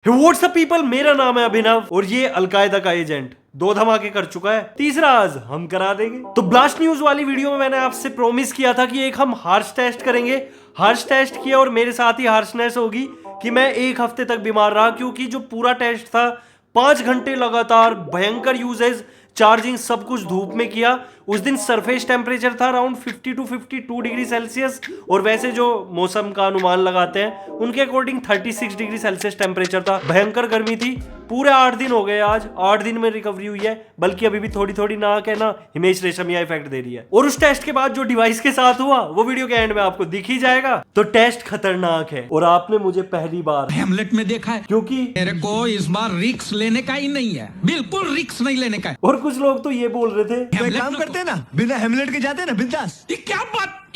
WhatsApp people, मेरा नाम है अभिनव और ये अलकायदा का एजेंट 2 धमाके कर चुका है, तीसरा आज हम करा देंगे। तो ब्लास्ट न्यूज वाली वीडियो में मैंने आपसे प्रॉमिस किया था कि एक हम हार्श टेस्ट करेंगे। हार्श टेस्ट किया और मेरे साथ ही हार्शनेस होगी कि मैं 1 हफ्ते तक बीमार रहा, क्योंकि जो पूरा टेस्ट था 5 घंटे लगातार भयंकर यूजेज, चार्जिंग सब कुछ धूप में किया। उस दिन सरफेस टेम्परेचर था अराउंड 50 टू 52 डिग्री सेल्सियस और वैसे जो मौसम का अनुमान लगाते हैं उनके अकॉर्डिंग 36 डिग्री सेल्सियस टेम्परेचर था। भयंकर गर्मी थी। पूरे 8 दिन हो गए, आज 8 दिन में रिकवरी हुई है, बल्कि अभी भी थोड़ी थोड़ी नाक है ना हिमेश रेशमिया इफेक्ट दे रही है। और उस टेस्ट के बाद जो डिवाइस के साथ हुआ वो वीडियो के एंड में आपको दिख ही जाएगा। तो टेस्ट खतरनाक है और आपने मुझे पहली बार हेमलेट में देखा है, क्योंकि मेरे को इस बार रिक्स लेने का ही नहीं है, बिल्कुल रिक्स नहीं लेने का है। और कुछ लोग तो ये बोल रहे थे तो एक काम करते हैं ना, बिना हेमलेट के जाते हैं ना बिंदास। ये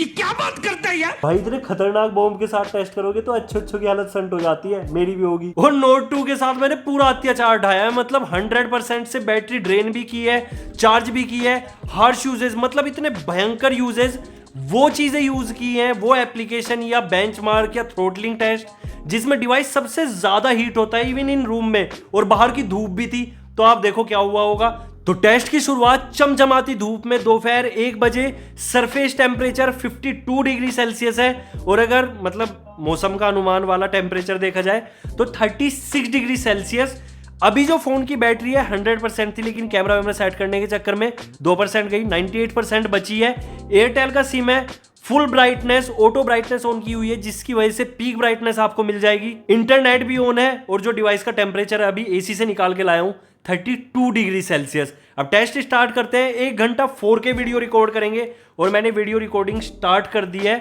क्या बात करता है यार। भाई इतने खतरनाक बॉम्ब के साथ टेस्ट करोगे तो अच्छों की हालत संट हो जाती है, मेरी भी होगी। और नोट 2 के साथ मैंने पूरा अत्याचार ढाया है, मतलब 100% से बैटरी ड्रेन भी की है, चार्ज भी की है, हार्श यूजेज, मतलब इतने भयंकर यूजेज, वो चीजें यूज की हैं, वो एप्लीकेशन या बेंचमार्क या थ्रोटलिंग टेस्ट जिसमें डिवाइस सबसे ज्यादा हीट होता है इवन इन रूम में, और बाहर की धूप भी थी। तो आप देखो क्या हुआ होगा। तो टेस्ट की शुरुआत चमचमाती धूप में दोपहर 1 बजे, सरफेस टेम्परेचर 52 डिग्री सेल्सियस है, और अगर मतलब मौसम का अनुमान वाला टेम्परेचर देखा जाए तो 36 डिग्री सेल्सियस। अभी जो फोन की बैटरी है 100% थी, लेकिन कैमरा वैमरा सेट करने के चक्कर में 2% गई, 98% बची है। एयरटेल का सिम है, full brightness, auto brightness on की हुई है, जिसकी वजह से पीक ब्राइटनेस आपको मिल जाएगी। इंटरनेट भी ऑन है, और जो डिवाइस का टेम्परेचर है अभी एसी से निकाल के लाया हूं 32 डिग्री सेल्सियस। अब टेस्ट स्टार्ट करते हैं। 1 घंटा 4K वीडियो रिकॉर्ड करेंगे और मैंने वीडियो रिकॉर्डिंग स्टार्ट कर दी है।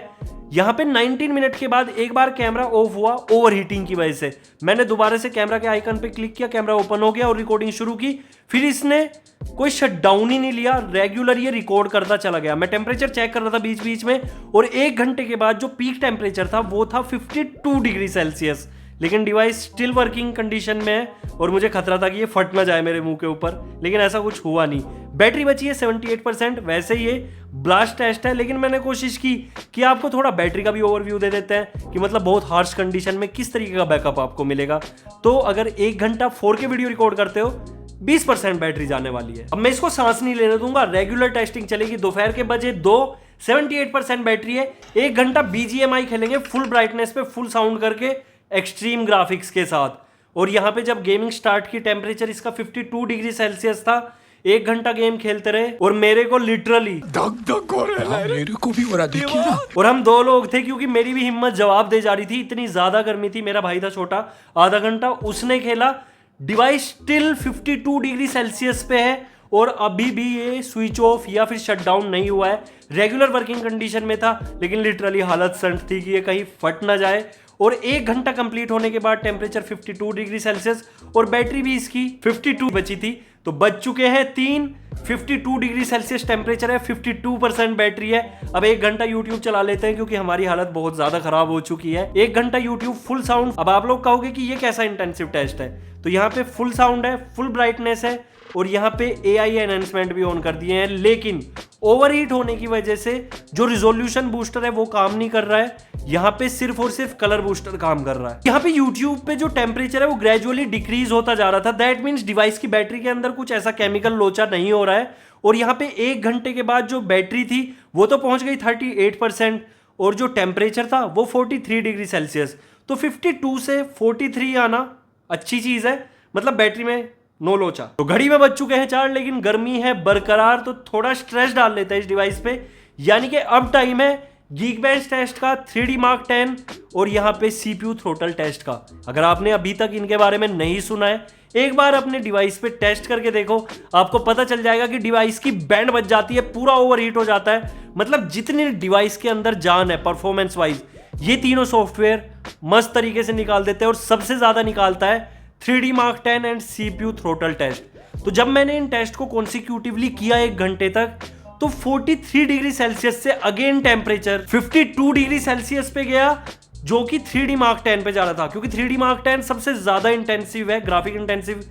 यहां पे 19 मिनट के बाद एक बार कैमरा ऑफ हुआ ओवर हीटिंग की वजह से। मैंने दोबारा से कैमरा के आइकन पे क्लिक किया, कैमरा ओपन हो गया और रिकॉर्डिंग शुरू की। फिर इसने कोई शटडाउन ही नहीं लिया, रेगुलर ये रिकॉर्ड करता चला गया। मैं टेम्परेचर चेक कर रहा था बीच बीच में, और 1 घंटे के बाद जो पीक टेम्परेचर था वो था 52 डिग्री सेल्सियस। लेकिन डिवाइस स्टिल वर्किंग कंडीशन में है और मुझे खतरा था कि ये फट ना जाए मेरे मुंह के ऊपर, लेकिन ऐसा कुछ हुआ नहीं। बैटरी बची है 78%। वैसे ये ब्लास्ट टेस्ट है, लेकिन मैंने कोशिश की कि आपको थोड़ा बैटरी का भी ओवरव्यू दे देते हैं कि मतलब बहुत हार्श कंडीशन में किस तरीके का बैकअप आपको मिलेगा। तो अगर 1 घंटा 4K वीडियो रिकॉर्ड करते हो 20% बैटरी जाने वाली है। अब मैं इसको सांस नहीं लेने दूंगा, रेगुलर टेस्टिंग चलेगी। दोपहर के बजे 2, 78% बैटरी है। 1 घंटा BGMI खेलेंगे फुल ब्राइटनेस पे, फुल साउंड करके, एक्सट्रीम ग्राफिक्स के साथ। और यहाँ पे जब गेमिंग स्टार्ट की टेम्परेचर इसका 52 डिग्री सेल्सियस था। 1 घंटा गेम खेलते रहे और मेरे को लिटरली धक हो रहा है। मेरे को भी हो रहा, देखिए ना। और हम 2 लोग थे, क्योंकि मेरी भी हिम्मत जवाब दे जा रही थी, इतनी ज्यादा गर्मी थी। मेरा भाई था छोटा, आधा घंटा उसने खेला। डिवाइस स्टिल 52 डिग्री सेल्सियस पे है और अभी भी ये स्विच ऑफ या फिर शटडाउन नहीं हुआ है, रेगुलर वर्किंग कंडीशन में था। लेकिन लिटरली हालत संट थी कि ये कहीं फट ना जाए। और 1 घंटा कंप्लीट होने के बाद टेम्परेचर 52 डिग्री सेल्सियस और बैटरी भी इसकी 52 बची थी। तो बच चुके हैं 3, 52 डिग्री सेल्सियस टेम्परेचर है, 52% बैटरी है। अब 1 घंटा यूट्यूब चला लेते हैं, क्योंकि हमारी हालत बहुत ज्यादा खराब हो चुकी है। 1 घंटा यूट्यूब फुल साउंड। अब आप लोग कहोगे कि ये कैसा इंटेंसिव टेस्ट है, तो यहाँ पे फुल साउंड है, फुल ब्राइटनेस है, और यहाँ पे AI एनहेंसमेंट भी ऑन कर दिए हैं। लेकिन ओवरहीट होने की वजह से जो रिजोल्यूशन बूस्टर है वो काम नहीं कर रहा है। यहाँ पे सिर्फ और सिर्फ कलर बूस्टर काम कर रहा है। यहाँ पे YouTube पे जो टेम्परेचर है वो ग्रेजुअली डिक्रीज होता जा रहा था। दैट मीन्स डिवाइस की बैटरी के अंदर कुछ ऐसा केमिकल लोचा नहीं हो रहा है। और यहाँ पे 1 घंटे के बाद जो बैटरी थी वो तो पहुंच गई 38%, और जो टेम्परेचर था वो 43 डिग्री सेल्सियस। तो 52 से 43 आना अच्छी चीज है, मतलब बैटरी में नो लोचा। तो घड़ी में बज चुके हैं 4, लेकिन गर्मी है बरकरार, तो थोड़ा स्ट्रेस डाल लेते हैं इस डिवाइस पे। यानी कि अब टाइम है Geekbench टेस्ट का, 3D Mark 10 और यहाँ पे CPU थ्रोटल टेस्ट का। अगर आपने अभी तक इनके बारे में नहीं सुना है, एक बार अपने डिवाइस पे टेस्ट करके देखो, आपको पता चल जाएगा कि डिवाइस की बैंड बज जाती है, पूरा ओवरहीट हो जाता है। मतलब जितनी डिवाइस के अंदर जान है परफॉर्मेंस वाइज, ये तीनों सॉफ्टवेयर मस्त तरीके से निकाल देते हैं। और सबसे ज्यादा निकालता है 3D Mark 10 and CPU throttle test. तो जब मैंने इन टेस्ट को कॉन्सिक्यूटिवली किया 1 घंटे तक, तो 43 डिग्री सेल्सियस से अगेन टेम्परेचर 52 डिग्री सेल्सियस पे गया, जो कि 3D Mark 10 पे जा रहा था। क्योंकि 3D Mark 10 सबसे ज्यादा इंटेंसिव है, ग्राफिक इंटेंसिव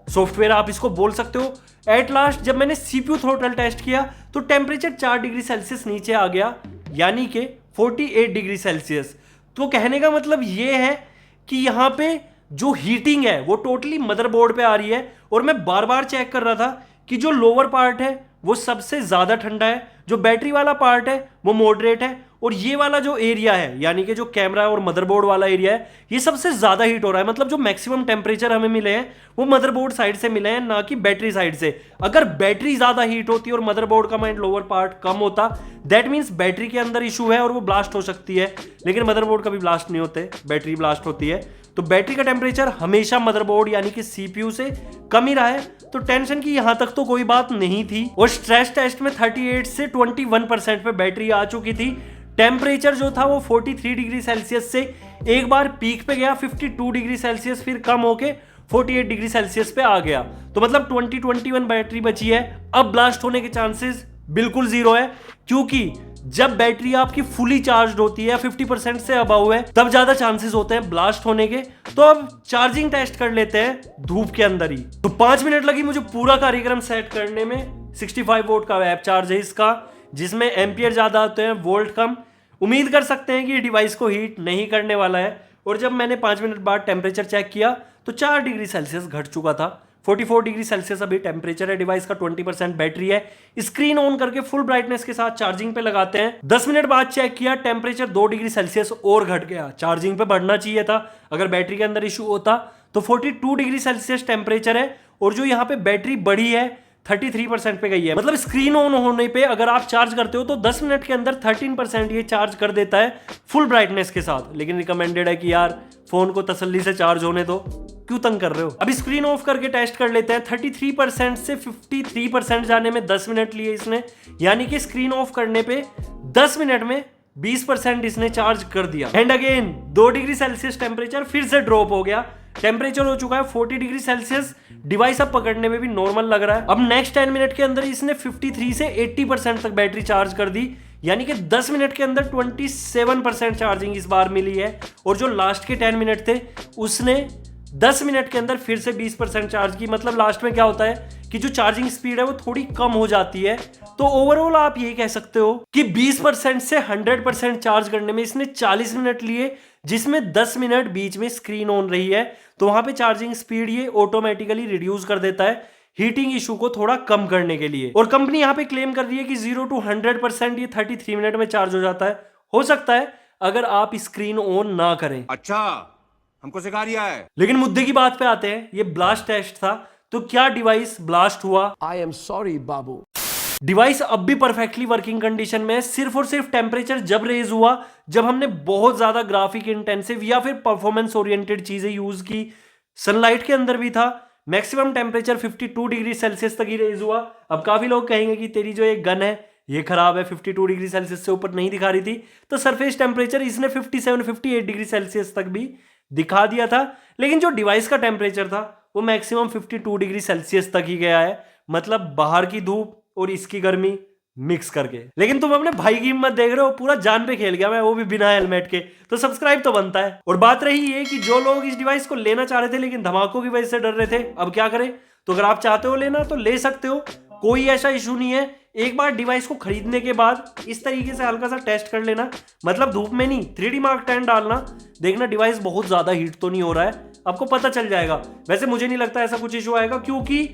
सॉफ्टवेयर आप इसको बोल सकते हो। एट लास्ट जब मैंने CPU थ्रोटल टेस्ट किया तो टेम्परेचर 4 डिग्री सेल्सियस नीचे आ गया, यानी कि 48 डिग्री सेल्सियस। तो कहने का मतलब ये है कि यहाँ पे जो हीटिंग है वो टोटली मदरबोर्ड पे आ रही है, और मैं बार बार चेक कर रहा था कि जो लोअर पार्ट है वो सबसे ज्यादा ठंडा है, जो बैटरी वाला पार्ट है वो मॉडरेट है, और ये वाला जो एरिया है यानी कि जो कैमरा और मदरबोर्ड वाला एरिया है ये सबसे ज्यादा हीट हो रहा है। मतलब जो मैक्सिमम टेम्परेचर हमें मिले हैं वो मदरबोर्ड साइड से मिले हैं, ना कि बैटरी साइड से। अगर बैटरी ज्यादा हीट होती और मदरबोर्ड का माइंड लोअर पार्ट कम होता, दैट मीन्स बैटरी के अंदर इशू है और वो ब्लास्ट हो सकती है, लेकिन मदरबोर्ड कभी ब्लास्ट नहीं होते, बैटरी ब्लास्ट होती है। तो बैटरी का टेम्परेचर हमेशा मदरबोर्ड यानी कि सीपीयू से कम ही रहा है, तो टेंशन की यहां तक तो कोई बात नहीं थी। और स्ट्रेस टेस्ट में 38 से 21% पे बैटरी आ चुकी थी। टेम्परेचर जो था वो 43 डिग्री सेल्सियस से एक बार पीक पे गया 52 डिग्री सेल्सियस, फिर कम होके 48 डिग्री सेल्सियस पे आ गया। तो मतलब 2021 बैटरी बची है। अब ब्लास्ट होने के चांसेस बिल्कुल जीरो है, क्योंकि जब बैटरी आपकी फुली चार्ज होती है 50% से अबव है तब ज्यादा चांसेस होते हैं ब्लास्ट होने के। तो अब चार्जिंग टेस्ट कर लेते हैं धूप के अंदर ही। तो 5 मिनट लगी मुझे पूरा कार्यक्रम सेट करने में। 65 वोल्ट का ऐप चार्ज है इसका, जिसमें एम्पियर ज्यादा होते हैं, वोल्ट कम। उम्मीद कर सकते हैं कि ये डिवाइस को हीट नहीं करने वाला है। और जब मैंने 5 मिनट बाद टेम्परेचर चेक किया तो 4 डिग्री सेल्सियस घट चुका था। 44 डिग्री सेल्सियस अभी टेम्परेचर है डिवाइस का, 20% बैटरी है। स्क्रीन ऑन करके फुल ब्राइटनेस के साथ चार्जिंग पे लगाते हैं। 10 मिनट बाद चेक किया, टेम्परेचर 2 डिग्री सेल्सियस और घट गया। चार्जिंग पे बढ़ना चाहिए था, अगर बैटरी के अंदर इशू होता। तो 42 डिग्री सेल्सियस टेम्परेचर है, और जो यहाँ पे बैटरी बढ़ी है 33% पे गई है। मतलब स्क्रीन ऑन होने पे अगर आप चार्ज करते हो तो 10 मिनट के अंदर 13% ये चार्ज कर देता है फुल ब्राइटनेस के साथ। लेकिन रिकमेंडेड है कि यार फोन को तसल्ली से चार्ज होने दो, क्यों तंग कर रहे हो। अभी स्क्रीन ऑफ करके टेस्ट कर लेते हैं। 33% से 53% जाने में 10 मिनट लिए इसने, यानी कि स्क्रीन ऑफ करने पे 10 मिनट में 20% इसने चार्ज कर दिया। And again 2 degree Celsius temperature फिर से ड्रॉप हो गया। टेम्परेचर हो चुका है 40 डिग्री सेल्सियस। डिवाइस अब पकड़ने में भी नॉर्मल लग रहा है। अब नेक्स्ट 10 मिनट के अंदर इसने 53 से 80% तक बैटरी चार्ज कर दी, यानी कि 10 मिनट के अंदर 27% चार्जिंग इस बार मिली है। और जो लास्ट के 10 मिनट थे उसने 10 मिनट के अंदर फिर से 20% चार्ज की। मतलब लास्ट में क्या होता है कि जो चार्जिंग स्पीड है वो थोड़ी कम हो जाती है। तो ओवरऑल आप ये कह सकते हो कि 20% से 100% चार्ज करने में इसने 40 मिनट लिए, जिसमें 10 मिनट बीच में स्क्रीन ऑन रही है। तो वहां पे चार्जिंग स्पीड ये ऑटोमेटिकली रिड्यूस कर देता है हीटिंग इशू को थोड़ा कम करने के लिए। और कंपनी यहाँ पे क्लेम कर रही है कि 0 to 100% ये 33 मिनट में चार्ज हो जाता है। हो सकता है अगर आप स्क्रीन ऑन ना करें। अच्छा, हमको सिखा रिया है। लेकिन मुद्दे की बात पे आते हैं, ये ब्लास्ट टेस्ट था, तो क्या डिवाइस ब्लास्ट हुआ? I am sorry, Babu. Device अब भी परफेक्टली वर्किंग कंडीशन में है। सिर्फ और सिर्फ टेम्परेचर जब रेज हुआ जब हमने बहुत ज्यादा ग्राफिक इंटेंसिव या फिर परफॉर्मेंस ओरिएंटेड चीजें यूज की। सनलाइट के अंदर भी था। मैक्सिमम टेम्परेचर 52 डिग्री सेल्सियस तक ही रेज हुआ। अब काफी लोग कहेंगे कि तेरी जो एक गन है ये खराब है, 52 डिग्री सेल्सियस से ऊपर नहीं दिखा रही थी। तो सरफेस टेम्परेचर इसने 57-58 डिग्री सेल्सियस तक भी दिखा दिया था। लेकिन जो डिवाइस का टेम्परेचर था वो मैक्सिमम 52 डिग्री सेल्सियस तक ही गया है। मतलब बाहर की धूप और इसकी गर्मी मिक्स करके। लेकिन तुम अपने भाई की हिम्मत देख रहे हो, पूरा जान पे खेल गया मैं, वो भी बिना हेलमेट के। तो सब्सक्राइब तो बनता है। और बात रही ये कि जो लोग इस डिवाइस को लेना चाह रहे थे लेकिन धमाकों की वजह से डर रहे थे, अब क्या करें? तो अगर आप चाहते हो लेना तो ले सकते हो, कोई ऐसा इशू नहीं है। एक बार डिवाइस को खरीदने के बाद इस तरीके से हल्का सा टेस्ट कर लेना, मतलब धूप में नहीं, 3D Mark 10 डालना, देखना डिवाइस बहुत ज्यादा हीट तो नहीं हो रहा है, आपको पता चल जाएगा। वैसे मुझे नहीं लगता ऐसा कुछ इशू आएगा, क्योंकि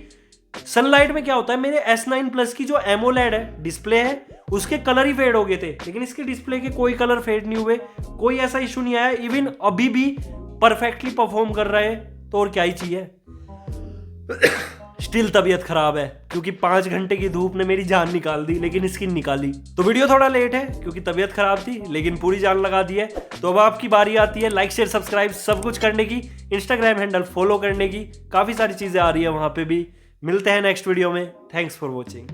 सनलाइट में क्या होता है, मेरे S9 Plus की जो एमोलेड है डिस्प्ले है उसके कलर ही फेड हो गए थे, लेकिन इसके डिस्प्ले के कोई कलर फेड नहीं हुए, कोई ऐसा इशू नहीं आया। इवन अभी भी परफेक्टली परफॉर्म कर रहा है, तो और क्या ही चाहिए। स्टिल तबीयत खराब है क्योंकि 5 घंटे की धूप ने मेरी जान निकाल दी, लेकिन इसकी निकाली। तो वीडियो थोड़ा लेट है क्योंकि तबीयत खराब थी, लेकिन पूरी जान लगा दी है। तो अब आपकी बारी आती है लाइक शेयर सब्सक्राइब सब कुछ करने की, इंस्टाग्राम हैंडल फॉलो करने की, काफी सारी चीजें आ रही है वहां पे भी। मिलते हैं नेक्स्ट वीडियो में। Thanks for watching.